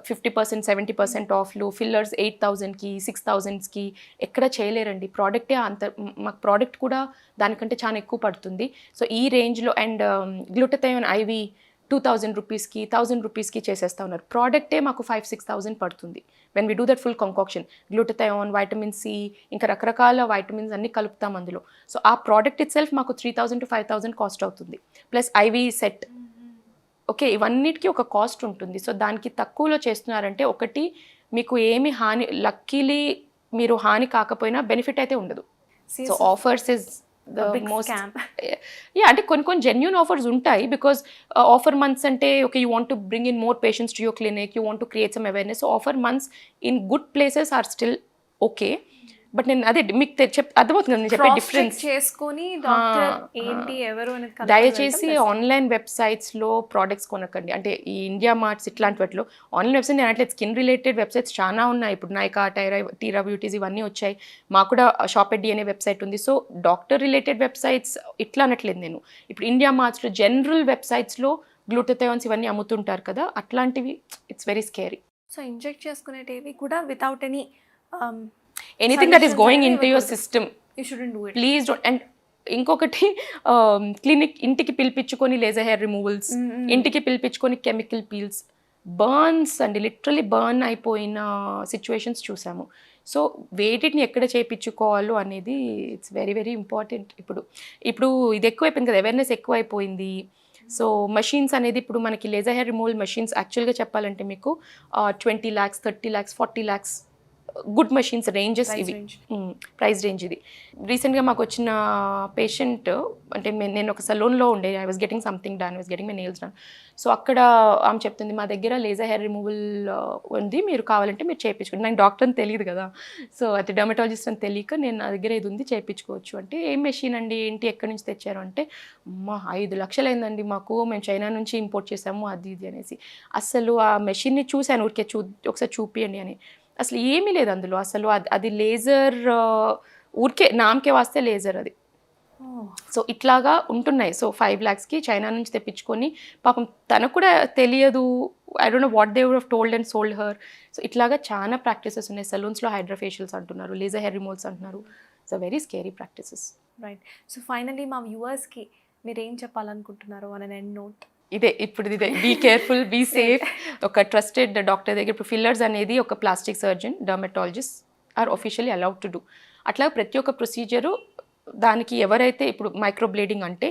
50%, 70% ఆఫ్లు, fillers 8,000కి 6,000కి ఎక్కడ చేయలేరండి. ప్రోడక్టే అంత, మాకు ప్రోడక్ట్ కూడా దానికంటే చాలా ఎక్కువ పడుతుంది. సో ఈ రేంజ్లో అండ్ గ్లూటథయోన్ ఐవి 2,000 రూపీస్కి 1,000 రూపీస్కి చేసేస్తా ఉన్నారు. ప్రోడక్టే మాకు 5,000-6,000 పడుతుంది when we do that full concoction. Glutathione, vitamin C, ఇంకా రకరకాల వైటమిన్స్ అన్ని కలుపుతాం అందులో. సో ఆ ప్రోడక్ట్ ఇట్ సెల్ఫ్ మాకు 3,000 to 5,000 కాస్ట్ అవుతుంది, ప్లస్ ఐవి సెట్. ఓకే, ఇవన్నిటికీ ఒక కాస్ట్ ఉంటుంది. సో దానికి తక్కువలో చేస్తున్నారంటే ఒకటి మీకు ఏమి హాని, లక్కీలీ మీరు హాని కాకపోయినా బెనిఫిట్ అయితే ఉండదు. So offers is the most, yeah అంటే కొన్ని జెన్యూన్ ఆఫర్స్ ఉంటాయి. బికాస్ ఆఫర్ మంత్స్ అంటే okay, you want to bring in more patients to your clinic, you want to create some awareness. So offer months in good places are still okay. But నేను అదే మీకు అర్థమవుతుంది నేను చెప్పే difference చేసుకొని doctor ఏంటి ఎవరు అనేది దయచేసి ఆన్లైన్ వెబ్సైట్స్లో ప్రోడక్ట్స్ కొనకండి. అంటే ఈ ఇండియా మార్ట్స్ ఇట్లాంటి వాటిలో ఆన్లైన్ వెబ్సైట్ నేను అంటే స్కిన్ రిలేటెడ్ వెబ్సైట్స్ చాలా ఉన్నాయి. ఇప్పుడు నైకా, టీరా బ్యూటీస్ ఇవన్నీ వచ్చాయి. మాకు కూడా షాపెడ్ అనే వెబ్సైట్ ఉంది. సో డాక్టర్ రిలేటెడ్ వెబ్సైట్స్ ఇట్లా అనట్లేదు నేను. ఇప్పుడు ఇండియా మార్ట్స్లో జనరల్ వెబ్సైట్స్లో గ్లూటథయోన్స్ ఇవన్నీ అమ్ముతుంటారు కదా, అట్లాంటివి it's very scary. So inject చేసుకునేటివి కూడా without any anything that is going into your system, you shouldn't do it. Please don't. And ఇంకొకటి క్లినిక్ ఇంటికి పిలిపించుకొని లేజర్ హెయిర్ రిమూవల్స్, ఇంటికి పిలిపించుకొని కెమికల్ పీల్స్, బర్న్స్ అండి, లిటరలీ బర్న్ అయిపోయిన సిచ్యువేషన్స్ చూసాము. సో వేటిని ఎక్కడ చేయించుకోవాలో అనేది ఇట్స్ వెరీ వెరీ ఇంపార్టెంట్. ఇప్పుడు ఇది ఎక్కువైపోయింది కదా, అవేర్నెస్ ఎక్కువైపోయింది. సో మషీన్స్ అనేది ఇప్పుడు మనకి లేజర్ హెయిర్ రిమూవల్ మషీన్స్ యాక్చువల్గా చెప్పాలంటే మీకు 20 lakhs, 30 lakhs, 40 lakhs good machines ranges ఇవి, ప్రైస్ రేంజ్ ఇది. రీసెంట్గా మాకు వచ్చిన పేషెంట్ అంటే నేను ఒక సలూన్లో ఉండే, I was getting something done, I was getting my nails done. So అక్కడ ఆమె చెప్తుంది, మా దగ్గర లేజర్ హెయిర్ రిమూవల్ ఉంది, మీరు కావాలంటే మీరు చేయించుకోండి. నాకు డాక్టర్ అని తెలియదు కదా, సో అది డర్మటాలజిస్ట్ అని తెలియక నేను నా దగ్గర ఇది ఉంది చేయించుకోవచ్చు అంటే, ఏం మెషిన్ అండి, ఏంటి, ఎక్కడి నుంచి తెచ్చారు అంటే, అమ్మా 5 లక్షలు అయిందండి మాకు, మేము చైనా నుంచి ఇంపోర్ట్ చేసాము అది ఇది అనేసి. అసలు ఆ మెషిన్ని చూశాను, ఊరికే ఒకసారి చూపియండి అని. అసలు ఏమీ లేదు అందులో. అసలు అది లేజర్, ఊరికే నామకే వాస్తే లేజర్ అది. సో ఇట్లాగా ఉంటున్నాయి. సో 5 lakhsకి చైనా నుంచి తెప్పించుకొని పాపం తనకు కూడా తెలియదు, I don't know what they would have told and sold her. So ఇట్లాగా చాలా ప్రాక్టీసెస్ ఉన్నాయి. సలూన్స్లో హైడ్రోఫేషియల్స్ అంటున్నారు, లేజర్ హెయిర్ రిమూవల్స్ అంటున్నారు. So very scary practices. Right. So finally మా వ్యూవర్స్కి మీరు ఏం చెప్పాలనుకుంటున్నారు అని ఎండ్ నోట్? ఇదే బీ కేర్ఫుల్, బీ సేఫ్. ఒక ట్రస్టెడ్ డాక్టర్ దగ్గర, ఇప్పుడు ఫిల్లర్స్ అనేది ఒక plastic surgeon, dermatologist are officially allowed to do. అట్లా ప్రతి ఒక్క ప్రొసీజరు దానికి ఎవరైతే, ఇప్పుడు మైక్రోబ్లేడింగ్ అంటే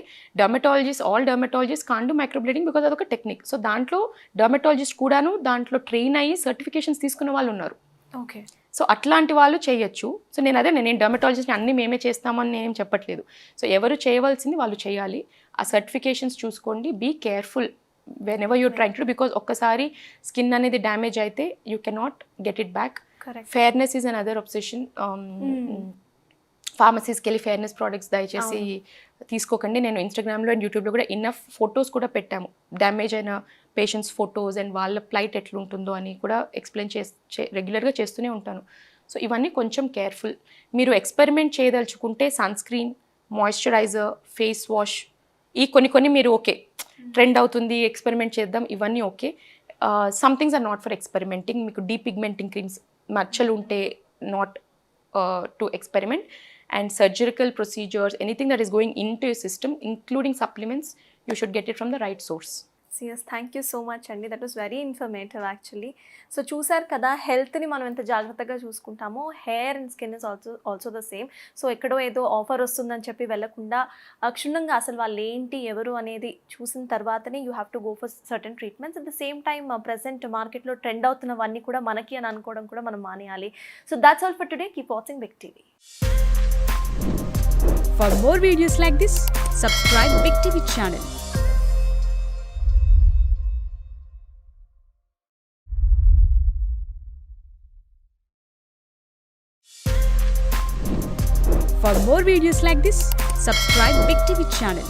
all dermatologist can do microblading because అదొక టెక్నిక్. సో దాంట్లో డర్మటాలజిస్ట్ కూడాను దాంట్లో ట్రైన్ అయ్యి సర్టిఫికేషన్స్ తీసుకున్న వాళ్ళు ఉన్నారు. ఓకే. సో అట్లాంటి వాళ్ళు చేయొచ్చు. సో నేను డర్మటాలజిస్ట్ని అన్నీ మేమే చేస్తామని నేనేం చెప్పట్లేదు. సో ఎవరు చేయవలసింది వాళ్ళు చేయాలి. ఆ సర్టిఫికేషన్స్ చూసుకోండి. Be careful whenever you're trying to do, because ఒక్కసారి స్కిన్ అనేది డ్యామేజ్ అయితే you cannot get it back. Fairness is another obsession. ఫార్మసీస్కి వెళ్ళి ఫెయిర్నెస్ ప్రోడక్ట్స్ దయచేసి తీసుకోకండి. నేను ఇన్స్టాగ్రామ్లో అండ్ యూట్యూబ్లో కూడా ఇన్నఫ్ ఫొటోస్ కూడా పెట్టాము, డ్యామేజ్ అయిన పేషెంట్స్ ఫొటోస్ అండ్ వాళ్ళ ప్లైట్ ఎట్లుంటుందో అని కూడా ఎక్స్ప్లెయిన్ రెగ్యులర్గా చేస్తూనే ఉంటాను. సో ఇవన్నీ కొంచెం కేర్ఫుల్. మీరు ఎక్స్పెరిమెంట్ చేయదలుచుకుంటే sunscreen, moisturiser, face wash, ఈ కొన్ని మీరు ఓకే ట్రెండ్ అవుతుంది ఎక్స్పెరిమెంట్ చేద్దాం, ఇవన్నీ okay. Some things are not for experimenting. మీకు డీపిగ్మెంటింగ్ క్రీమ్స్ మచ్చలు ఉంటే not to experiment. And surgical procedures, anything that is going into your system, including supplements, you should get it from the right source. Yes, thank you so much అండి. That was very informative actually. So చూసారు కదా, హెల్త్ని మనం ఎంత జాగ్రత్తగా చూసుకుంటామో hair and skin is also the same. So ఎక్కడో ఏదో ఆఫర్ వస్తుందని చెప్పి వెళ్ళకుండా క్షుణ్ణంగా అసలు వాళ్ళు ఏంటి ఎవరు అనేది చూసిన తర్వాతనే you have to go for certain treatments. At the same time present మార్కెట్లో ట్రెండ్ అవుతున్నవన్నీ కూడా మనకి అని అనుకోవడం కూడా మనం మానేయాలి. So that's all for today. Keep watching Big TV. For more videos like this, subscribe Big TV channel. For more videos like this, subscribe Big TV channel.